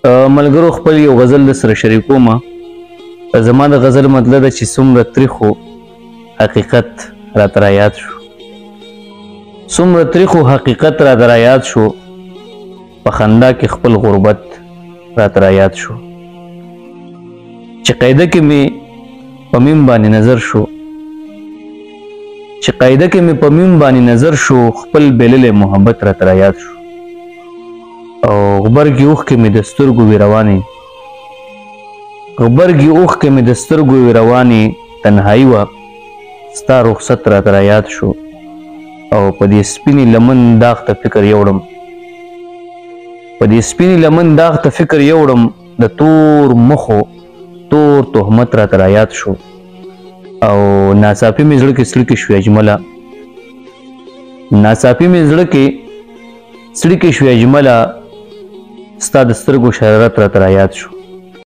ملګرو خپل یو غزل د سره شریکومه. زما د غزل مطلب ده چې څومره تریخو حقیقت راته رایاد شو، څومره تریخو حقیقت راته رایاد شو، په خندا کې خپل غربت راته رایاد شو، چې قاعده کې مې په میم باندې نظر شو، چې قاعده کې مې په میم باندې نظر شو، خپل بللې محبت راته رایاد شو، او غبرګي اوښکې مې د سترګو وې روانې، غبرګي اوښکې مې د سترګو وې روانې، تنهایي وه ستا رخصت راته رایاد شو، او په دې سپینې لمن داغ ته فکر یوړم، په دې سپینې لمن داغ ته فکر یوړم، د تور مخو تور تهمت راته رایاد شو، او ناڅاپي مې زړه کې سړکې شوې اجمله، ناڅاپي مې زړه کې سړکې شوې اجمله، ستا د سترګو شرارت راته رایاد شو،